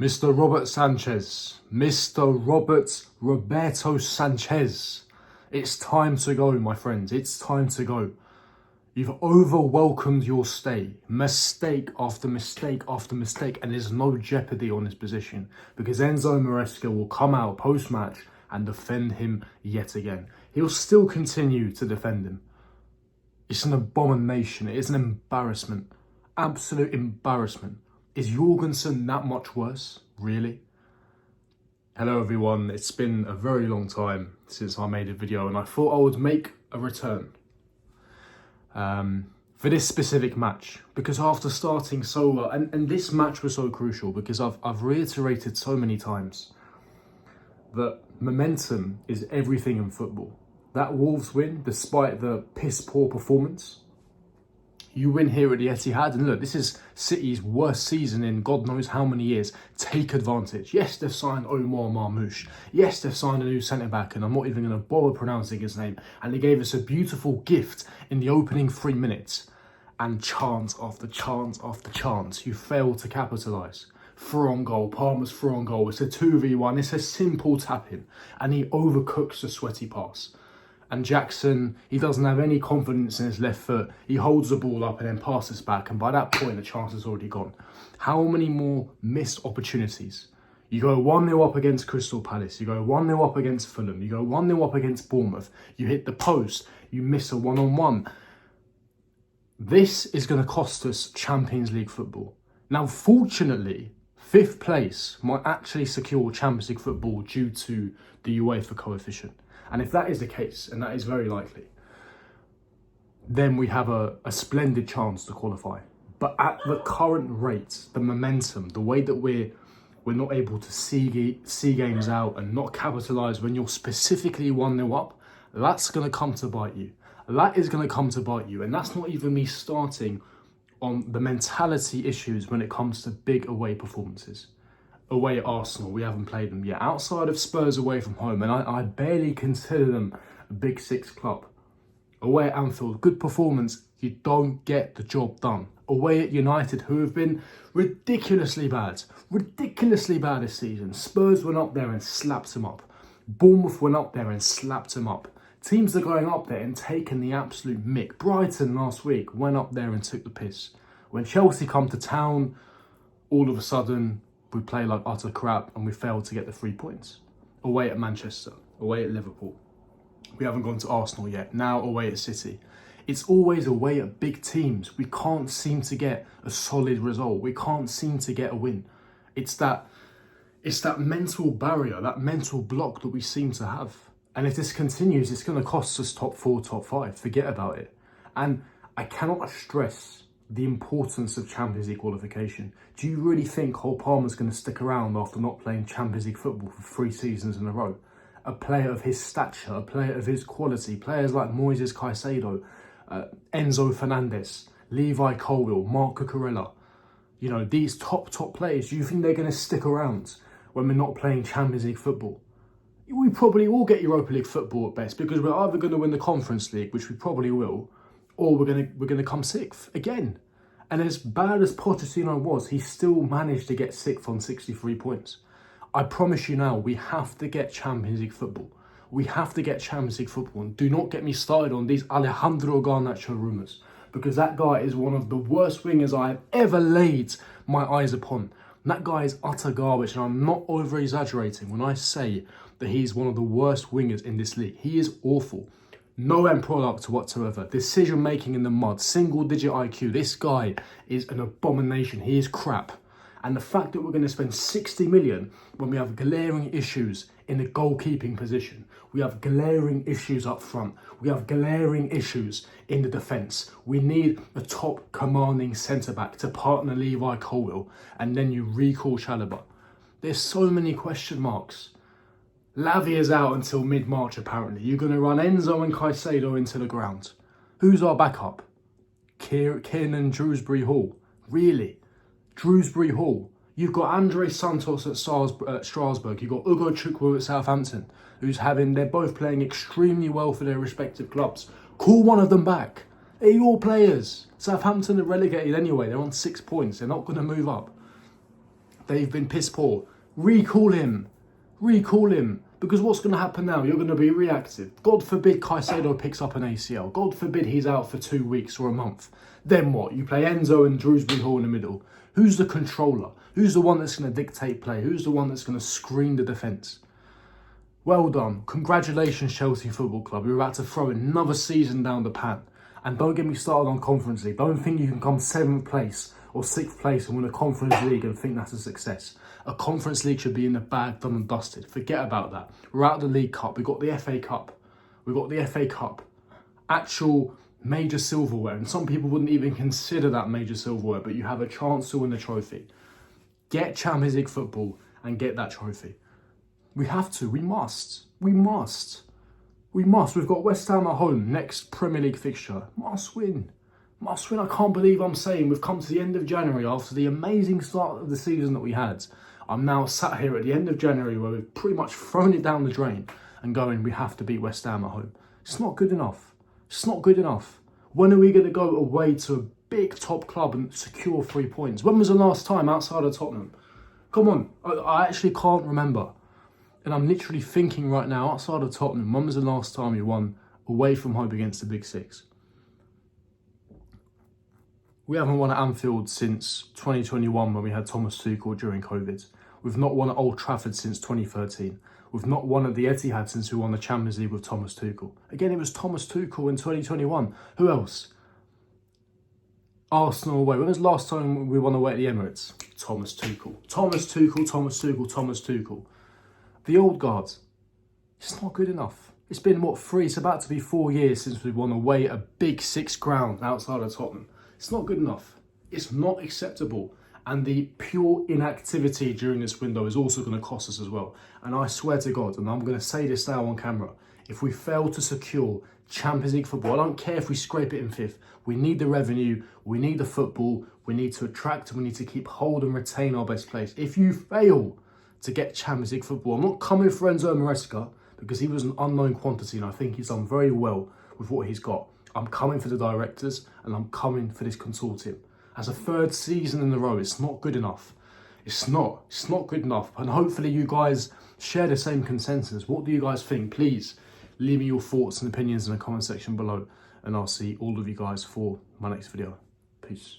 Mr. Robert Sanchez, Mr. Roberto Sanchez. It's time to go, my friends. It's time to go. You've over-welcomed your stay. Mistake after mistake after mistake, and there's no jeopardy on his position because Enzo Maresca will come out post-match and defend him yet again. He'll still continue to defend him. It's an abomination. It is an embarrassment. Absolute embarrassment. Is Jorgensen that much worse? Really? Hello everyone, it's been a very long time since I made a video and I thought I would make a return for this specific match, because after starting so well, and this match was so crucial because I've reiterated so many times that momentum is everything in football. That Wolves win, despite the piss poor performance, you win here at the Etihad, and look, this is City's worst season in God knows how many years. Take advantage. Yes, they've signed Omar Marmoush. Yes, they've signed a new centre-back, and I'm not even going to bother pronouncing his name. And they gave us a beautiful gift in the opening 3 minutes. And chance after chance after chance, you fail to capitalise. Throw on goal, Palmer's throw on goal. It's a 2v1, it's a simple tap-in. And he overcooks the sweaty pass. And Jackson, he doesn't have any confidence in his left foot. He holds the ball up and then passes back. And by that point, the chance is already gone. How many more missed opportunities? You go 1-0 up against Crystal Palace. You go 1-0 up against Fulham. You go 1-0 up against Bournemouth. You hit the post. You miss a one-on-one. This is going to cost us Champions League football. Now, fortunately, 5th place might actually secure Champions League football due to the UEFA coefficient. And if that is the case, and that is very likely, then we have a splendid chance to qualify. But at the current rate, the momentum, the way that we're not able to see games out and not capitalise when you're specifically 1-0 up, that's going to come to bite you. That is going to come to bite you. And that's not even me starting on the mentality issues when it comes to big away performances. Away at Arsenal, we haven't played them yet. Outside of Spurs away from home, and I barely consider them a Big Six club. Away at Anfield, good performance, you don't get the job done. Away at United, who have been ridiculously bad this season. Spurs went up there and slapped them up. Bournemouth went up there and slapped them up. Teams are going up there and taking the absolute mick. Brighton last week went up there and took the piss. When Chelsea come to town, all of a sudden, we play like utter crap and we failed to get the 3 points. Away at Manchester, away at Liverpool. We haven't gone to Arsenal yet. Now away at City. It's always away at big teams. We can't seem to get a solid result. We can't seem to get a win. It's that mental barrier, that mental block that we seem to have. And if this continues, it's going to cost us top 4, top 5. Forget about it. And I cannot stress the importance of Champions League qualification. Do you really think Cole Palmer's going to stick around after not playing Champions League football for 3 seasons in a row? A player of his stature, a player of his quality, players like Moises Caicedo, Enzo Fernandez, Levi Colwill, Marc Cucurella, these top players, do you think they're going to stick around when we're not playing Champions League football? We probably will get Europa League football at best because we're either going to win the Conference League, which we probably will, or we're gonna come 6th again. And as bad as Pochettino was, he still managed to get 6th on 63 points. I promise you now, we have to get Champions League football. We have to get Champions League football. And do not get me started on these Alejandro Garnacho rumours, because that guy is one of the worst wingers I have ever laid my eyes upon. And that guy is utter garbage, and I'm not over-exaggerating when I say that he's one of the worst wingers in this league. He is awful. No end product whatsoever. Decision making in the mud. Single digit IQ. This guy is an abomination. He is crap. And the fact that we're going to spend 60 million when we have glaring issues in the goalkeeping position. We have glaring issues up front. We have glaring issues in the defence. We need a top commanding centre-back to partner Levi Colwill. And then you recall Chalobah. There's so many question marks. Lavia's out until mid-March, apparently. You're going to run Enzo and Caicedo into the ground. Who's our backup? Kiernan Dewsbury Hall. Really? Dewsbury Hall. You've got Andre Santos at Strasbourg. You've got Ugo Chukwu at Southampton, they're both playing extremely well for their respective clubs. Call one of them back. They're your players. Southampton are relegated anyway. They're on 6 points. They're not going to move up. They've been piss poor. Recall him. Recall him. Because what's going to happen now? You're going to be reactive. God forbid Caicedo picks up an ACL. God forbid he's out for 2 weeks or a month. Then what? You play Enzo and Drewsbury Hall in the middle. Who's the controller? Who's the one that's going to dictate play? Who's the one that's going to screen the defence? Well done. Congratulations, Chelsea Football Club. You're about to throw another season down the pan. And don't get me started on Conference League. Don't think you can come 7th place or 6th place and win a Conference League and think that's a success. A Conference League should be in the bag, done and dusted. Forget about that. We're out of the League Cup. We've got the FA Cup. We've got the FA Cup. Actual major silverware. And some people wouldn't even consider that major silverware, but you have a chance to win the trophy. Get Champions League football and get that trophy. We have to. We must. We must. We must. We've got West Ham at home. Next Premier League fixture. Must win. Must win. I can't believe I'm saying we've come to the end of January after the amazing start of the season that we had. I'm now sat here at the end of January where we've pretty much thrown it down the drain and going, we have to beat West Ham at home. It's not good enough. It's not good enough. When are we going to go away to a big top club and secure 3 points? When was the last time outside of Tottenham? Come on. I actually can't remember. And I'm literally thinking right now, outside of Tottenham, when was the last time you won away from home against the Big Six? We haven't won at Anfield since 2021 when we had Thomas Tuchel during COVID. We've not won at Old Trafford since 2013. We've not won at the Etihad since we won the Champions League with Thomas Tuchel. Again, it was Thomas Tuchel in 2021. Who else? Arsenal away. When was the last time we won away at the Emirates? Thomas Tuchel. Thomas Tuchel, Thomas Tuchel, Thomas Tuchel. The old guard. It's not good enough. It's been, it's about to be 4 years since we won away at a Big Six ground outside of Tottenham. It's not good enough. It's not acceptable. And the pure inactivity during this window is also going to cost us as well. And I swear to God, and I'm going to say this now on camera, if we fail to secure Champions League football, I don't care if we scrape it in 5th. We need the revenue, we need the football, we need to attract, we need to keep hold and retain our best players. If you fail to get Champions League football, I'm not coming for Enzo Maresca because he was an unknown quantity and I think he's done very well with what he's got. I'm coming for the directors and I'm coming for this consortium. As a 3rd season in a row, it's not good enough. It's not good enough. And hopefully you guys share the same consensus. What do you guys think? Please leave me your thoughts and opinions in the comment section below. And I'll see all of you guys for my next video. Peace.